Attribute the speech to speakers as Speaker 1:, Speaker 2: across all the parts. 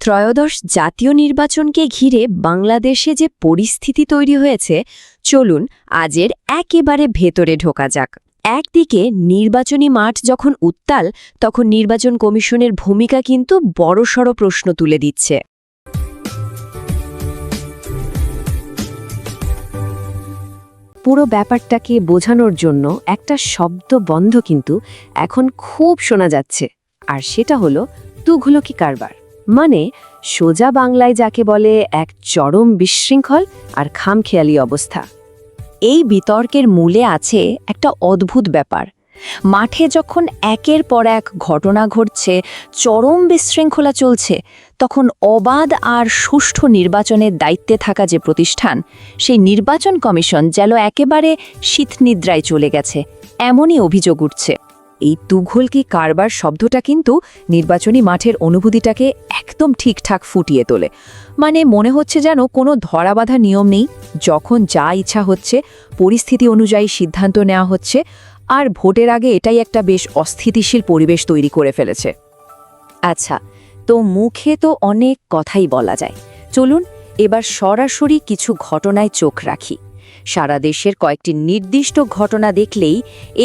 Speaker 1: ত্রয়োদশ জাতীয় নির্বাচনকে ঘিরে বাংলাদেশে যে পরিস্থিতি তৈরি হয়েছে, চলুন আজের একেবারে ভেতরে ঢোকা যাক। একদিকে নির্বাচনী মাঠ যখন উত্তাল, তখন নির্বাচন কমিশনের ভূমিকা কিন্তু বড়সড় প্রশ্ন তুলে দিচ্ছে। পুরো ব্যাপারটাকে বোঝানোর জন্য একটা শব্দ বন্ধ কিন্তু এখন খুব শোনা যাচ্ছে, আর সেটা হলো তুঘলকি কারবার। মানে সোজা বাংলায় যাকে বলে এক চরম বিশৃঙ্খল আর খামখেয়ালি অবস্থা। এই বিতর্কের মূলে আছে একটা অদ্ভুত ব্যাপার। মাঠে যখন একের পর এক ঘটনা ঘটছে, চরম বিশৃঙ্খলা চলছে, তখন অবাধ আর সুষ্ঠু নির্বাচনের দায়িত্বে থাকা যে প্রতিষ্ঠান, সেই নির্বাচন কমিশন যেন একেবারে শীতনিদ্রায় চলে গেছে, এমনই অভিযোগ উঠছে। এই তুঘলকি কারবার শব্দটা কিন্তু নির্বাচনী মাঠের অনুভূতিটাকে একদম ঠিকঠাক ফুটিয়ে তোলে। মানে মনে হচ্ছে যেন কোনো ধরাবাঁধা নিয়ম নেই, যখন যা ইচ্ছা হচ্ছে পরিস্থিতি অনুযায়ী সিদ্ধান্ত নেওয়া হচ্ছে, আর ভোটের আগে এটাই একটা বেশ অস্থিতিশীল পরিবেশ তৈরি করে ফেলেছে। আচ্ছা, তো মুখে তো অনেক কথাই বলা যায়, চলুন এবার সরাসরি কিছু ঘটনায় চোখ রাখি। সারা দেশের কয়েকটি নির্দিষ্ট ঘটনা দেখলেই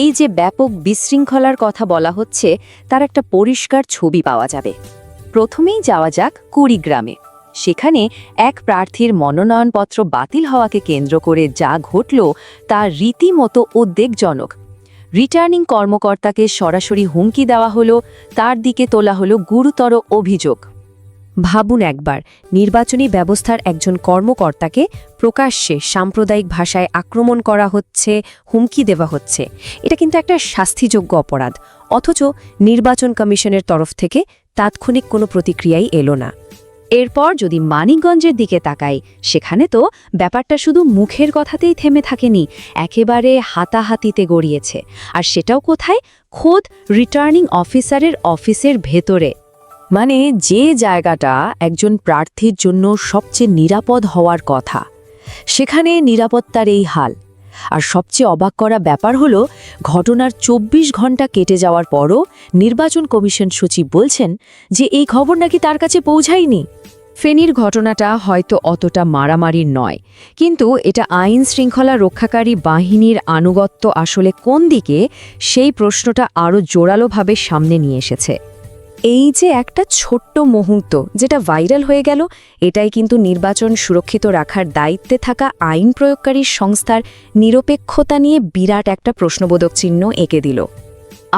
Speaker 1: এই যে ব্যাপক বিশৃঙ্খলার কথা বলা হচ্ছে, তার একটা পরিষ্কার ছবি পাওয়া যাবে। প্রথমেই যাওয়া যাক কুড়িগ্রামে। সেখানে এক প্রার্থীর মনোনয়নপত্র বাতিল হওয়াকে কেন্দ্র করে যা ঘটল, তা রীতিমতো উদ্বেগজনক। রিটার্নিং কর্মকর্তাকে সরাসরি হুমকি দেওয়া হলো, তার দিকে তোলা হলো গুরুতর অভিযোগ। ভাবুন একবার, নির্বাচনী ব্যবস্থার একজন কর্মকর্তাকে প্রকাশ্যে সাম্প্রদায়িক ভাষায় আক্রমণ করা হচ্ছে, হুমকি দেওয়া হচ্ছে। এটা কিন্তু একটা শাস্তিযোগ্য অপরাধ, অথচ নির্বাচন কমিশনের তরফ থেকে তাৎক্ষণিক কোনো প্রতিক্রিয়াই এলো না। এরপর যদি মানিকগঞ্জের দিকে তাকাই, সেখানে তো ব্যাপারটা শুধু মুখের কথাতেই থেমে থাকেনি, একেবারে হাতাহাতিতে গড়িয়েছে। আর সেটাও কোথায়? খোদ রিটার্নিং অফিসারের অফিসের ভেতরে। মানে যে জায়গাটা একজন প্রার্থীর জন্য সবচেয়ে নিরাপদ হওয়ার কথা, সেখানে নিরাপত্তার এই হাল। আর সবচেয়ে অবাক করা ব্যাপার হলো, ঘটনার ২৪ ঘন্টা কেটে যাওয়ার পরও নির্বাচন কমিশন সচিব বলছেন যে এই খবর নাকি তার কাছে পৌঁছায়নি। ফেনীর ঘটনাটা হয়তো অতটা মারামারির নয়, কিন্তু এটা আইন শৃঙ্খলা রক্ষাকারী বাহিনীর আনুগত্য আসলে কোন দিকে, সেই প্রশ্নটা আরও জোরালোভাবে সামনে নিয়ে এসেছে। এই যে একটা ছোট্ট মুহূর্ত যেটা ভাইরাল হয়ে গেল, এটাই কিন্তু নির্বাচন সুরক্ষিত রাখার দায়িত্বে থাকা আইন প্রয়োগকারী সংস্থার নিরপেক্ষতা নিয়ে বিরাট একটা প্রশ্নবোধক চিহ্ন এঁকে দিল।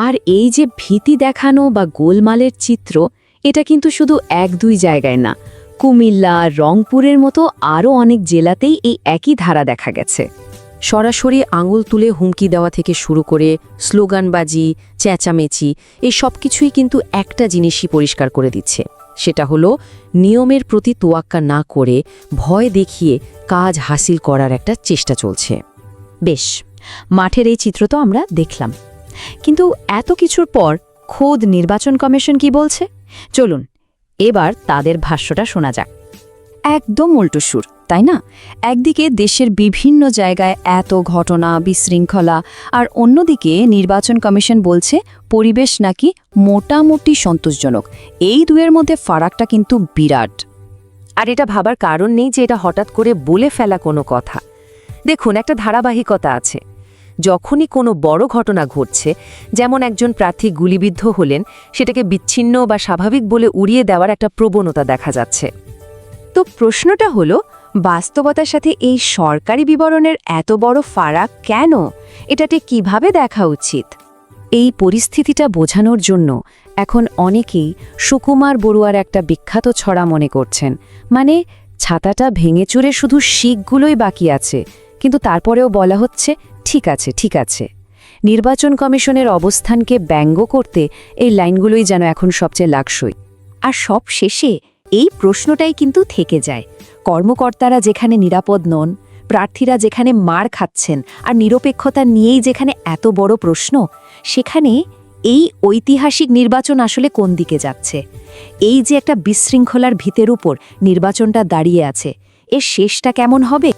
Speaker 1: আর এই যে ভীতি দেখানো বা গোলমালের চিত্র, এটা কিন্তু শুধু ১-২ জায়গায় না, কুমিল্লা, রংপুরের মতো আরও অনেক জেলাতেই এই একই ধারা দেখা গেছে। সরাসরি আঙুল তুলে হুমকি দেওয়া থেকে শুরু করে স্লোগানবাজি, চেঁচামেচি, এই সব কিছুই কিন্তু একটা জিনিসই পরিষ্কার করে দিচ্ছে। সেটা হলো নিয়মের প্রতি তোয়াক্কা না করে ভয় দেখিয়ে কাজ হাসিল করার একটা চেষ্টা চলছে। বেশ, মাঠের এই চিত্র তো আমরা দেখলাম, কিন্তু এত কিছুর পর খোদ নির্বাচন কমিশন কি বলছে? চলুন এবার তাদের ভাষ্যটা শোনা যাক। একদম উল্টো সুর, তাই না? একদিকে দেশের বিভিন্ন জায়গায় এত ঘটনা, বিশৃঙ্খলা, আর অন্যদিকে নির্বাচন কমিশন বলছে পরিবেশ নাকি মোটামুটি সন্তোষজনক। এই দুয়ের মধ্যে ফারাকটা কিন্তু বিরাট। আর এটা ভাবার কারণ নেই যে এটা হঠাৎ করে বলে ফেলা কোনো কথা। দেখুন, একটা ধারাবাহিকতা আছে। যখনই কোনো বড় ঘটনা ঘটছে, যেমন একজন প্রার্থী গুলিবিদ্ধ হলেন, সেটাকে বিচ্ছিন্ন বা স্বাভাবিক বলে উড়িয়ে দেওয়ার একটা প্রবণতা দেখা যাচ্ছে। তো প্রশ্নটা হলো, বাস্তবতার সাথে এই সরকারি বিবরণের এত বড় ফারাক কেন? এটাতে কিভাবে দেখা উচিত? এই পরিস্থিতিটা বোঝানোর জন্য এখন অনেকেই সুকুমার বড়ুয়ার একটা বিখ্যাত ছড়া মনে করছেন। মানে ছাতাটা ভেঙে চুরে শুধু শিকগুলোই বাকি আছে, কিন্তু তারপরেও বলা হচ্ছে ঠিক আছে, ঠিক আছে। নির্বাচন কমিশনের অবস্থানকে ব্যঙ্গ করতে এই লাইনগুলোই যেন এখন সবচেয়ে লাগসই। আর সব শেষে এই প্রশ্নটাই কিন্তু থেকে যায়, কর্মকর্তারা যেখানে নিরাপদ নন, প্রার্থীরা যেখানে মার খাচ্ছেন, আর নিরপেক্ষতা নিয়েই যেখানে এত বড় প্রশ্ন, সেখানে এই ঐতিহাসিক নির্বাচন আসলে কোন দিকে যাচ্ছে? এই যে একটা বিশৃঙ্খলার ভিতের উপর নির্বাচনটা দাঁড়িয়ে আছে, এর শেষটা কেমন হবে?